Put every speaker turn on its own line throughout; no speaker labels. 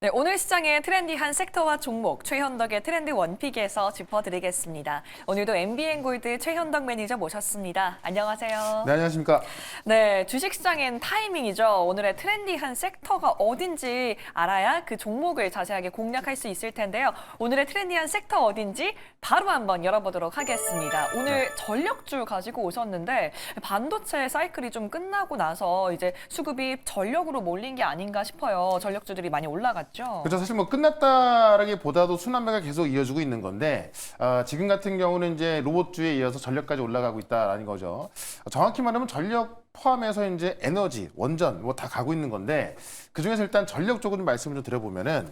네, 오늘 시장의 트렌디한 섹터와 종목, 최현덕의 트렌드 원픽에서 짚어드리겠습니다. 오늘도 MBN골드 최현덕 매니저 모셨습니다. 안녕하세요.
네, 안녕하십니까.
네, 주식시장엔 타이밍이죠. 오늘의 트렌디한 섹터가 어딘지 알아야 그 종목을 자세하게 공략할 수 있을 텐데요. 오늘의 트렌디한 섹터 어딘지 바로 한번 열어보도록 하겠습니다. 오늘 전력주 가지고 오셨는데 반도체 사이클이 좀 끝나고 나서 이제 수급이 전력으로 몰린 게 아닌가 싶어요. 전력주들이 많이 올라갔죠.
그렇죠. 사실 뭐 끝났다라기보다도 순환매가 계속 이어지고 있는 건데 지금 같은 경우는 이제 로봇주에 이어서 전력까지 올라가고 있다라는 거죠. 정확히 말하면 전력 포함해서 이제 에너지, 원전 뭐 다 가고 있는 건데 그 중에서 일단 전력 쪽으로 좀 말씀을 좀 드려보면은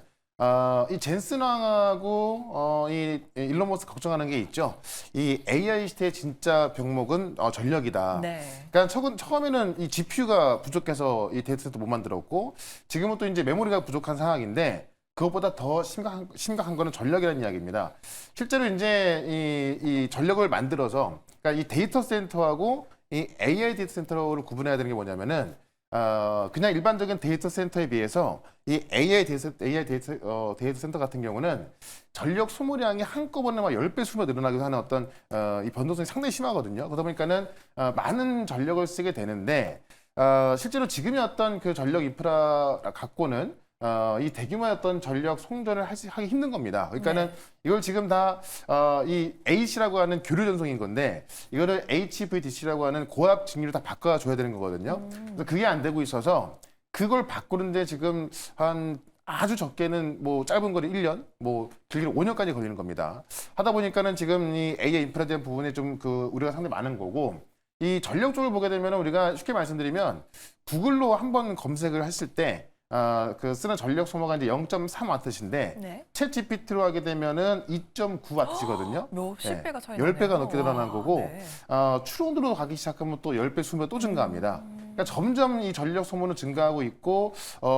이 젠슨왕하고 이 일론 머스크 걱정하는 게 있죠. 이 AI 시대의 진짜 병목은 전력이다.
네.
그러니까 처음에는 이 GPU가 부족해서 이 데이터 센터 못 만들었고 지금은 또 이제 메모리가 부족한 상황인데 그것보다 더 심각한 거는 전력이라는 이야기입니다. 실제로 이제 이 전력을 만들어서 그러니까 이 데이터 센터하고 이 AI 데이터 센터를 구분해야 되는 게 뭐냐면은 그냥 일반적인 데이터 센터에 비해서 이 데이터 센터 같은 경우는 전력 소모량이 한꺼번에 막 10배 수로 늘어나기도 하는 어떤 이 변동성이 상당히 심하거든요. 그러다 보니까는 많은 전력을 쓰게 되는데 실제로 지금의 어떤 그 전력 인프라 갖고는 이 대규모의 어떤 전력 송전을 하기 힘든 겁니다. 그러니까는 이걸 지금 다 이 AC라고 하는 교류 전송인 건데 이거를 HVDC라고 하는 고압 증류를 다 바꿔줘야 되는 거거든요. 그래서 그게 안 되고 있어서 그걸 바꾸는데 지금 한 아주 적게는 뭐 짧은 거는 1년, 뭐 길게는 5년까지 걸리는 겁니다. 하다 보니까는 지금 이 AI 인프라에 대한 부분에 좀 그 우려가 상당히 많은 거고 이 전력 쪽을 보게 되면 우리가 쉽게 말씀드리면 구글로 한번 검색을 했을 때 그 쓰는 전력 소모가 이제 0.3W인데
네.
챗 GPT로 하게 되면은 2.9W거든요.
몇십 배가 차이 나네요.
10배가 넘게 늘어난 거고
네.
추론으로 가기 시작하면 또 10배, 20배 또 증가합니다. 그러니까 점점 이 전력 소모는 증가하고 있고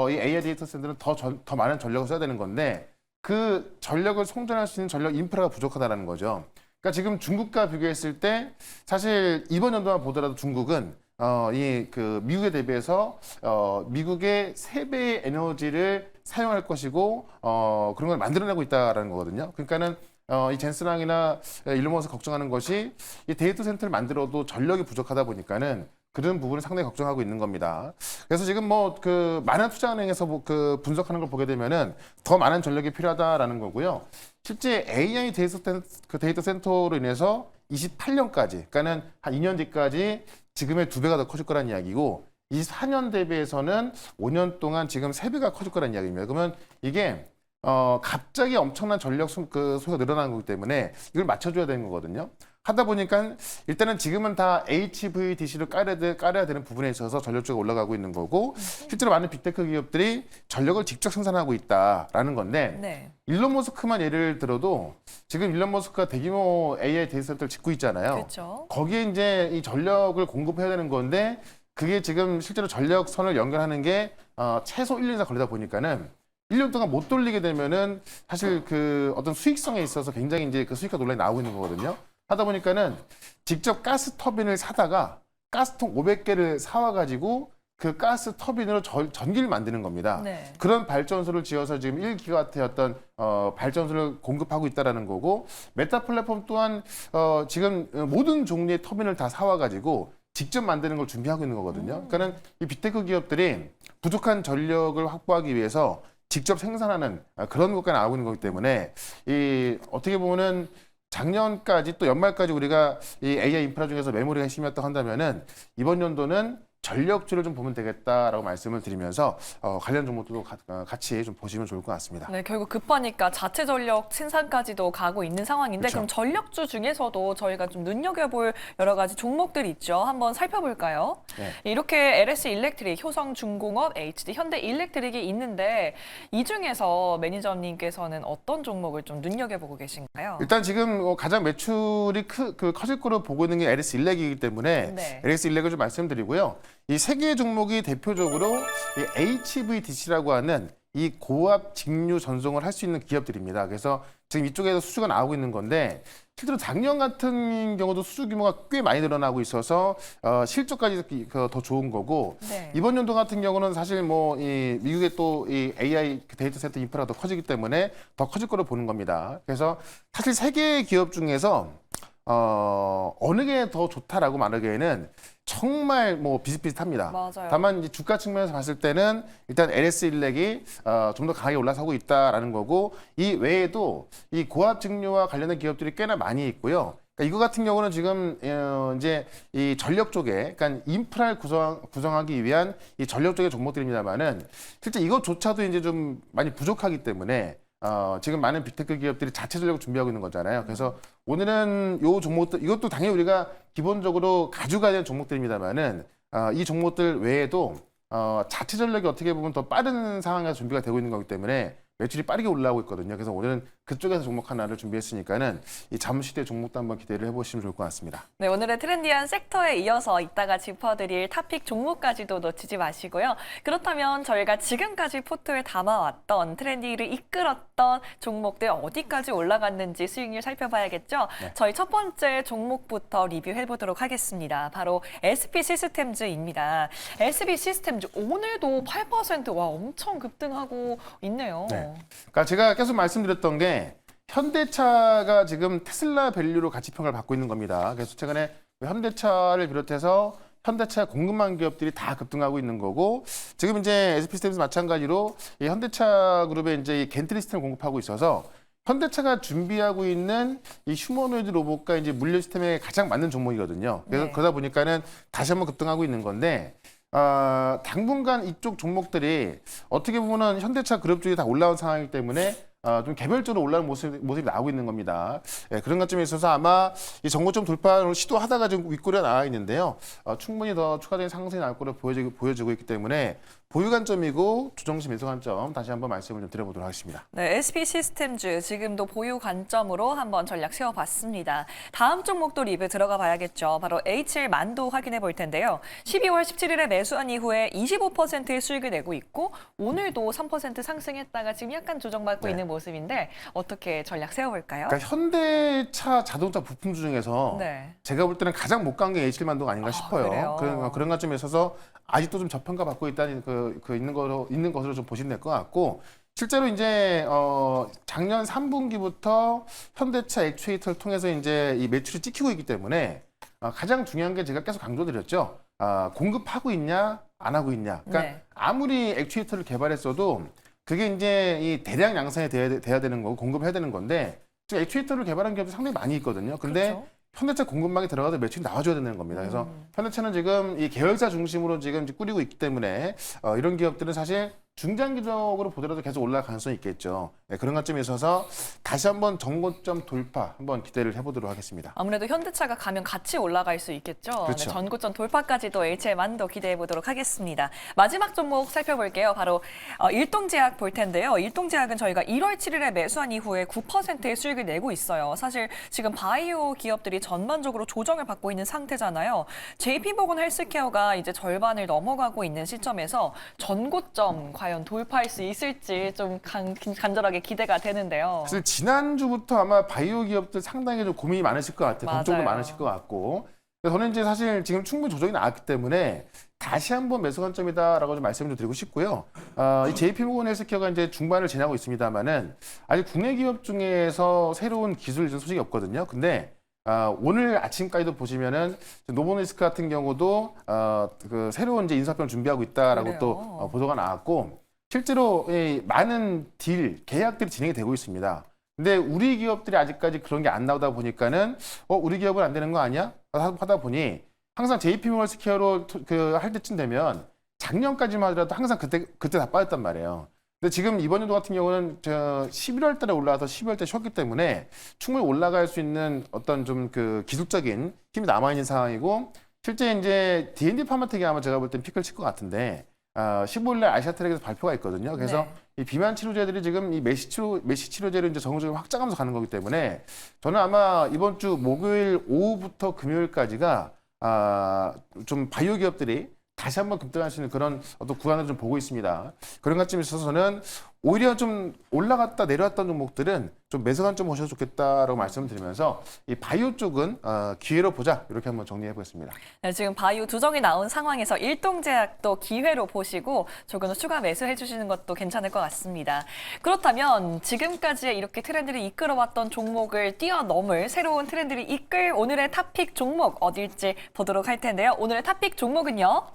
이 AI 데이터 센터는 더 많은 전력을 써야 되는 건데 그 전력을 송전할 수 있는 전력 인프라가 부족하다는 거죠. 그러니까 지금 중국과 비교했을 때 사실 이번 연도만 보더라도 중국은 이 그 미국에 대비해서 미국의 3배의 에너지를 사용할 것이고 그런 걸 만들어내고 있다라는 거거든요. 그러니까는 이 젠슨왕이나 일론 머스크 걱정하는 것이 이 데이터 센터를 만들어도 전력이 부족하다 보니까는 그런 부분을 상당히 걱정하고 있는 겁니다. 그래서 지금 뭐 그 많은 투자은행에서 그 분석하는 걸 보게 되면은 더 많은 전력이 필요하다라는 거고요. 실제 AI 데이터 센터로 인해서 28년까지, 그러니까는 한 2년 뒤까지 지금의 2배가 더 커질 거란 이야기고 24년 대비해서는 5년 동안 지금 3배가 커질 거란 이야기입니다. 그러면 이게 갑자기 엄청난 전력 소요가 늘어나는 거기 때문에 이걸 맞춰줘야 되는 거거든요. 하다 보니까 일단은 지금은 다 HVDC를 깔아야 되는 부분에 있어서 전력주가 올라가고 있는 거고 실제로 많은 빅테크 기업들이 전력을 직접 생산하고 있다라는 건데
네.
일론 머스크만 예를 들어도 지금 일론 머스크가 대규모 AI 데이터 센터를 짓고 있잖아요.
그렇죠.
거기에 이제 이 전력을 공급해야 되는 건데 그게 지금 실제로 전력선을 연결하는 게 최소 1년 이상 걸리다 보니까는 1년 동안 못 돌리게 되면은 사실 그 어떤 수익성에 있어서 굉장히 이제 그 수익화 논란이 나오고 있는 거거든요. 하다 보니까는 직접 가스 터빈을 사다가 가스통 500개를 사와가지고 그 가스 터빈으로 전기를 만드는 겁니다.
네.
그런 발전소를 지어서 지금 1기가와트의 어떤 발전소를 공급하고 있다라는 거고 메타 플랫폼 또한 지금 모든 종류의 터빈을 다 사와가지고 직접 만드는 걸 준비하고 있는 거거든요. 그러니까는 이 빅테크 기업들이 부족한 전력을 확보하기 위해서 직접 생산하는 그런 것까지 나오고 있는 거기 때문에 이 어떻게 보면은 작년까지 또 연말까지 우리가 이 AI 인프라 중에서 메모리가 핵심이었다고 한다면은 이번 연도는 전력주를 좀 보면 되겠다라고 말씀을 드리면서 관련 종목들도 같이 좀 보시면 좋을 것 같습니다.
네, 결국 급하니까 자체 전력 생산까지도 가고 있는 상황인데
그렇죠.
그럼 전력주 중에서도 저희가 좀 눈여겨볼 여러 가지 종목들이 있죠. 한번 살펴볼까요?
네.
이렇게 LS 일렉트릭, 효성중공업, HD, 현대일렉트릭이 있는데 이 중에서 매니저님께서는 어떤 종목을 좀 눈여겨보고 계신가요?
일단 지금 가장 매출이 커질 거로 보고 있는 게 LS 일렉이기 때문에
네.
LS 일렉을 좀 말씀드리고요. 이 세 개의 종목이 대표적으로 이 HVDC라고 하는 이 고압 직류 전송을 할 수 있는 기업들입니다. 그래서 지금 이쪽에서 수주가 나오고 있는 건데 실제로 작년 같은 경우도 수주 규모가 꽤 많이 늘어나고 있어서 실적까지 더 좋은 거고
네.
이번 연도 같은 경우는 사실 뭐 이 미국의 또 이 AI 데이터 센터 인프라가 더 커지기 때문에 더 커질 거로 보는 겁니다. 그래서 사실 세 개의 기업 중에서 어느 게 더 좋다라고 말하기에는 정말 뭐 비슷비슷합니다.
맞아요.
다만 이제 주가 측면에서 봤을 때는 일단 LS 일렉이 좀 더 강하게 올라서고 있다라는 거고 이 외에도 이 고압 직류와 관련된 기업들이 꽤나 많이 있고요. 그러니까 이거 같은 경우는 지금 이제 이 전력 쪽에, 그러니까 인프라를 구성하기 위한 이 전력 쪽의 종목들입니다만은 실제 이것조차도 이제 좀 많이 부족하기 때문에 지금 많은 빅테크 기업들이 자체 전력을 준비하고 있는 거잖아요. 그래서 오늘은 요 종목들, 이것도 당연히 우리가 기본적으로 가져가야 되는 종목들입니다만은 이 종목들 외에도 자체 전력이 어떻게 보면 더 빠른 상황에서 준비가 되고 있는 거기 때문에 매출이 빠르게 올라오고 있거든요. 그래서 오늘은 그쪽에서 종목 하나를 준비했으니까는 이 잠시대 종목도 한번 기대를 해보시면 좋을 것 같습니다.
네, 오늘의 트렌디한 섹터에 이어서 이따가 짚어드릴 탑픽 종목까지도 놓치지 마시고요. 그렇다면 저희가 지금까지 포트에 담아왔던 트렌디를 이끌었던 종목들 어디까지 올라갔는지 수익률 살펴봐야겠죠?
네.
저희 첫 번째 종목부터 리뷰해보도록 하겠습니다. 바로 SP 시스템즈입니다. SP 시스템즈 오늘도 8% 와 엄청 급등하고 있네요.
네. 그러니까 제가 계속 말씀드렸던 게 현대차가 지금 테슬라 밸류로 가치 평가를 받고 있는 겁니다. 그래서 최근에 현대차를 비롯해서 현대차 공급망 기업들이 다 급등하고 있는 거고 지금 이제 SP시스템스 마찬가지로 이 현대차 그룹에 이제 이 겐트리 시스템을 공급하고 있어서 현대차가 준비하고 있는 이 휴머노이드 로봇과 이제 물류 시스템에 가장 맞는 종목이거든요. 그래서
네.
그러다 보니까는 다시 한번 급등하고 있는 건데 당분간 이쪽 종목들이 어떻게 보면은 현대차 그룹 쪽이 다 올라온 상황이기 때문에 좀 개별적으로 올라오는 모습이 나오고 있는 겁니다. 예, 그런 관점에 있어서 아마 이 전고점 돌파를 시도하다가 지금 윗골에 나와 있는데요. 충분히 더 추가적인 상승이 나올 거로 보여지고 있기 때문에 보유 관점이고 조정시 매수 관점 다시 한번 말씀을 좀 드려보도록 하겠습니다.
네, SP 시스템즈 지금도 보유 관점으로 한번 전략 세워봤습니다. 다음 종목도 리뷰 들어가 봐야겠죠. 바로 HL 만도 확인해 볼 텐데요. 12월 17일에 매수한 이후에 25%의 수익을 내고 있고 오늘도 3% 상승했다가 지금 약간 조정받고
네.
있는 모습인데 어떻게 전략 세워볼까요?
그러니까 현대차 자동차 부품 중에서
네.
제가 볼 때는 가장 못 간 게 H7 만도가 아닌가 싶어요.
그래요?
그런 관점에 있어서 아직도 좀 저평가 받고 있다는 있는 것으로 좀 보시면 될 것 같고 실제로 이제 작년 3분기부터 현대차 액추에이터를 통해서 이제 이 매출이 찍히고 있기 때문에 가장 중요한 게 제가 계속 강조드렸죠. 공급하고 있냐 안 하고 있냐. 그러니까
네.
아무리 액추에이터를 개발했어도 그게 이제 이 대량 양산이 돼야 되는 거고 공급해야 되는 건데 지금 액추에이터를 개발한 기업이 상당히 많이 있거든요. 근데
그렇죠.
현대차 공급망에 들어가서 매출이 나와줘야 되는 겁니다. 그래서 현대차는 지금 이 계열사 중심으로 지금 꾸리고 있기 때문에 이런 기업들은 사실 중장기적으로 보더라도 계속 올라갈 가능성이 있겠죠. 네, 그런 관점에 있어서 다시 한번 전고점 돌파 한번 기대를 해보도록 하겠습니다.
아무래도 현대차가 가면 같이 올라갈 수 있겠죠.
그렇죠.
네, 전고점 돌파까지도 HL 만도 기대해 보도록 하겠습니다. 마지막 종목 살펴볼게요. 바로 일동제약 볼 텐데요. 일동제약은 저희가 1월 7일에 매수한 이후에 9%의 수익을 내고 있어요. 사실 지금 바이오 기업들이 전반적으로 조정을 받고 있는 상태잖아요. JP모건 헬스케어가 이제 절반을 넘어가고 있는 시점에서 전고점 과연 돌파할 수 있을지 좀 간절하게 기대가 되는데요.
사실 지난주부터 아마 바이오 기업들 상당히 좀 고민이 많으실 것 같아요. 걱정도
맞아요.
많으실 것 같고. 그래서 저는 이제 사실 지금 충분히 조정이 나왔기 때문에 다시 한번 매수 관점이다라고 좀 말씀을 좀 드리고 싶고요. 이 JP모건 헬스케어가 이제 중반을 지나고 있습니다만은 아직 국내 기업 중에서 새로운 기술 소식이 없거든요. 근데 오늘 아침까지도 보시면은 노보노디스크 같은 경우도 그 새로운 이제 인사평을 준비하고 있다라고
그래요?
또 보도가 나왔고 실제로 이 많은 계약들이 진행이 되고 있습니다. 근데 우리 기업들이 아직까지 그런 게 안 나오다 보니까는 우리 기업은 안 되는 거 아니야? 하다 보니 항상 JP모건 스퀘어로 할 때쯤 되면 작년까지만 하더라도 항상 그때 다 빠졌단 말이에요. 근데 지금 이번 연도 같은 경우는 11월 달에 올라와서 12월 달에 쉬었기 때문에 충분히 올라갈 수 있는 어떤 좀 그 기술적인 힘이 남아있는 상황이고 실제 이제 D&D 파마텍이 아마 제가 볼 땐 피크를 칠 것 같은데 15일 날 아시아트랙에서 발표가 있거든요. 그래서
네.
이 비만 치료제들이 지금 이 메시 치료제를 이제 전국적으로 확장하면서 가는 거기 때문에 저는 아마 이번 주 목요일 오후부터 금요일까지가 좀 바이오 기업들이 다시 한번 급등할 수 있는 그런 어떤 구간을 좀 보고 있습니다. 그런 관점에 있어서 저는 오히려 좀 올라갔다 내려왔던 종목들은 좀 매수 관점 보셔도 좋겠다라고 말씀을 드리면서 이 바이오 쪽은 기회로 보자 이렇게 한번 정리해 보겠습니다.
네, 지금 바이오 두정이 나온 상황에서 일동제약도 기회로 보시고 조금 추가 매수해 주시는 것도 괜찮을 것 같습니다. 그렇다면 지금까지 이렇게 트렌드를 이끌어왔던 종목을 뛰어넘을 새로운 트렌드를 이끌 오늘의 탑픽 종목 어딜지 보도록 할 텐데요. 오늘의 탑픽 종목은요.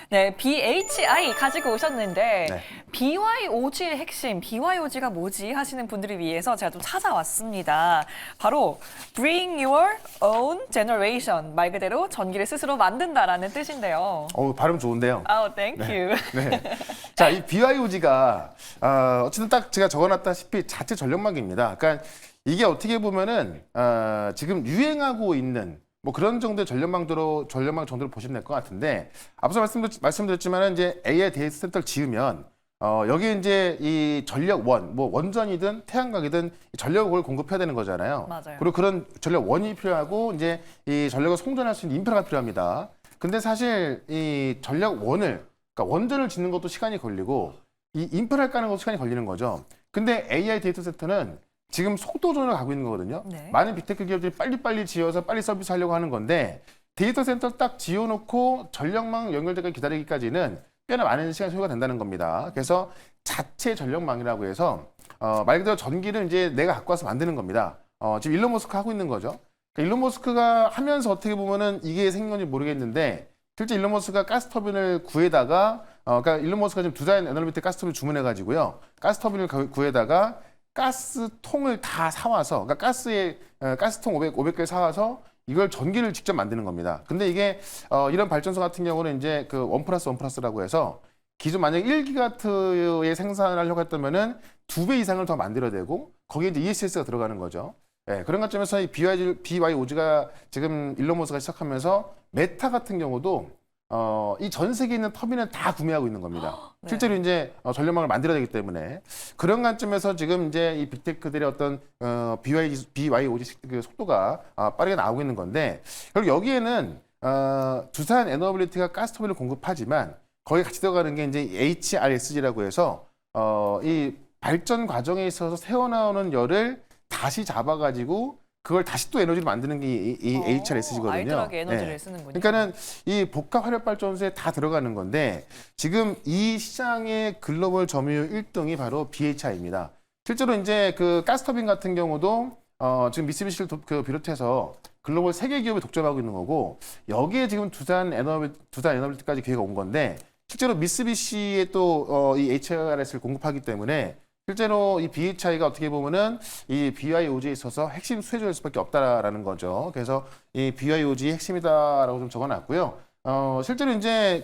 네, BHI 가지고 오셨는데
네.
BYOG의 핵심, BYOG가 뭐지 하시는 분들을 위해서 제가 좀 찾아왔습니다. 바로 Bring Your Own Generation, 말 그대로 전기를 스스로 만든다라는 뜻인데요.
발음 좋은데요.
아우, 땡큐.
네. 자, 이 BYOG가 어쨌든 딱 제가 적어놨다시피 자체 전력망입니다. 그러니까 이게 어떻게 보면은 지금 유행하고 있는 뭐 그런 정도의 전력 정도로 보시면 될 것 같은데 앞서 말씀드렸지만 이제 AI 데이터 센터를 지으면 여기에 이제 이 전력원, 뭐 원전이든 태양광이든 전력을 공급해야 되는 거잖아요.
맞아요.
그리고 그런 전력원이 필요하고 이제 이 전력을 송전할 수 있는 인프라가 필요합니다. 근데 사실 이 전력원을 그러니까 원전을 짓는 것도 시간이 걸리고 이 인프라를 까는 것도 시간이 걸리는 거죠. 근데 AI 데이터 센터는 지금 속도전을 가고 있는 거거든요.
네.
많은 빅테크 기업들이 빨리빨리 지어서 빨리 서비스하려고 하는 건데 데이터 센터 딱 지어놓고 전력망 연결되기 기다리기까지는 꽤나 많은 시간이 소요가 된다는 겁니다. 그래서 자체 전력망이라고 해서 말 그대로 전기를 이제 내가 갖고 와서 만드는 겁니다. 지금 일론 머스크가 하고 있는 거죠. 그러니까 일론 머스크가 하면서 어떻게 보면은 이게 생긴 건지 모르겠는데 실제 일론 머스크가 가스터빈을 구해다가 그러니까 일론 머스크가 지금 두산 에너비트 가스터빈을 주문해가지고요. 가스터빈을 구해다가 가스통을 다 사와서, 그러니까 가스통 500개 사와서 이걸 전기를 직접 만드는 겁니다. 근데 이게 이런 발전소 같은 경우는 이제 그 1+1+라고 해서 기존 만약에 1기가와트의 생산을 하려고 했다면은 2배 이상을 더 만들어야 되고 거기에 이제 ESS가 들어가는 거죠. 예, 그런 관점에서 이 BYOG가 지금 일론 머스크가 시작하면서 메타 같은 경우도 이 전 세계에 있는 터빈을 다 구매하고 있는 겁니다.
네.
실제로 이제 전력망을 만들어야 되기 때문에 그런 관점에서 지금 이제 이 빅테크들의 어떤 BYOG 그 속도가 빠르게 나오고 있는 건데 결국 여기에는 두산 에너빌리티가 가스터빈을 공급하지만 거기에 같이 들어가는 게 이제 HRSG라고 해서 이 발전 과정에 있어서 새어나오는 열을 다시 잡아가지고 그걸 다시 또 에너지로 만드는 게 이 HRSG거든요.
알뜰하게 에너지를 쓰는군요.
그러니까는 이 복합 화력 발전소에 다 들어가는 건데 지금 이 시장의 글로벌 점유율 1등이 바로 BHI입니다. 실제로 이제 그 가스터빈 같은 경우도 지금 미쓰비시를 비롯해서 글로벌 3개 기업이 독점하고 있는 거고 여기에 지금 두산 에너빌리티까지 기회가 온 건데 실제로 미쓰비시에 또 이 HRS를 공급하기 때문에 실제로 이 BHI가 어떻게 보면은 이 BYOG에 있어서 핵심 수혜주일 수밖에 없다라는 거죠. 그래서 이 BYOG의 핵심이다라고 좀 적어놨고요. 실제로 이제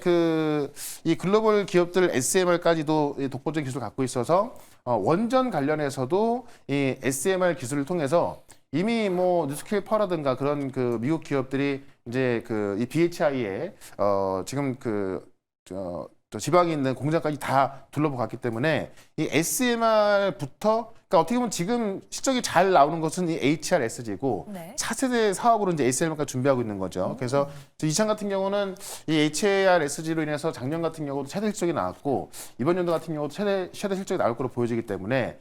이 글로벌 기업들 SMR까지도 독보적인 기술을 갖고 있어서 원전 관련해서도 이 SMR 기술을 통해서 이미 뭐 뉴스킬 퍼라든가 그런 그 미국 기업들이 이제 이 BHI에 지금 또 지방에 있는 공장까지 다 둘러보고 갔기 때문에 이 SMR부터 그러니까 어떻게 보면 지금 실적이 잘 나오는 것은 이 HRSG고
네.
차세대 사업으로 이제 SMR까지 준비하고 있는 거죠. 그래서 이창 같은 경우는 이 HRSG로 인해서 작년 같은 경우도 최대 실적이 나왔고 이번 연도 같은 경우도 최대 실적이 나올 거로 보여지기 때문에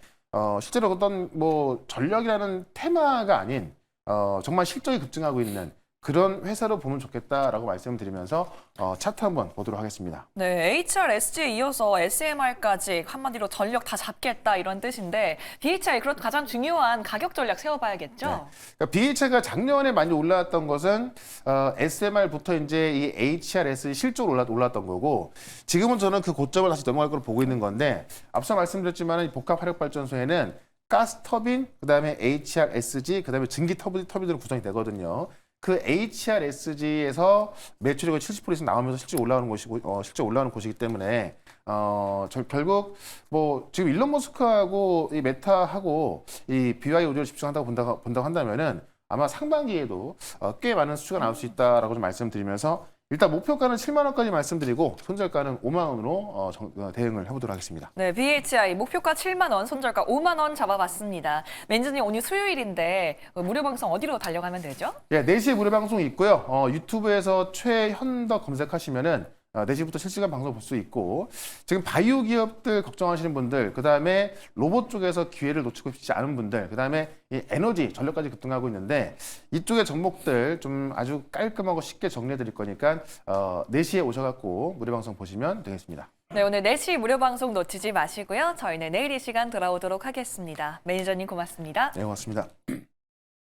실제로 어떤 뭐 전력이라는 테마가 아닌 정말 실적이 급증하고 있는 그런 회사로 보면 좋겠다라고 말씀드리면서 차트 한번 보도록 하겠습니다.
네, HRSG에 이어서 SMR까지 한마디로 전력 다 잡겠다 이런 뜻인데 BHI 그런 가장 중요한 가격 전략 세워봐야겠죠?
네. 그러니까 BHI가 작년에 많이 올라왔던 것은 SMR부터 이제 이 HRS 실적으로 올랐던 거고 지금은 저는 그 고점을 다시 넘어갈 걸로 보고 있는 건데 앞서 말씀드렸지만 이 복합 화력 발전소에는 가스 터빈, 그다음에 HRSG, 그다음에 전기 터빈으로 구성이 되거든요. 그 HRSG에서 매출액이 70% 이상 나오면서 실제 올라오는 곳이기 때문에 결국 뭐 지금 일론 머스크하고 이 메타하고 이 BYOG를 집중한다고 본다고 한다면은 아마 상반기에도 꽤 많은 수주가 나올 수 있다라고 좀 말씀드리면서 일단 목표가는 7만 원까지 말씀드리고 손절가는 5만 원으로 대응을 해보도록 하겠습니다.
네, BHI 목표가 7만 원, 손절가 5만 원 잡아봤습니다. 매니저님 오늘 수요일인데 무료 방송 어디로 달려가면 되죠?
예, 4시에 무료 방송이 있고요. 유튜브에서 최현덕 검색하시면은 4시부터 실시간 방송 볼 수 있고 지금 바이오 기업들 걱정하시는 분들, 그다음에 로봇 쪽에서 기회를 놓치고 싶지 않은 분들, 그다음에 이 에너지, 전력까지 급등하고 있는데 이쪽의 종목들 좀 아주 깔끔하고 쉽게 정리해 드릴 거니까 4시에 오셔갖고 무료 방송 보시면 되겠습니다.
네, 오늘 4시 무료 방송 놓치지 마시고요. 저희는 내일 이 시간 돌아오도록 하겠습니다. 매니저님 고맙습니다.
네, 고맙습니다.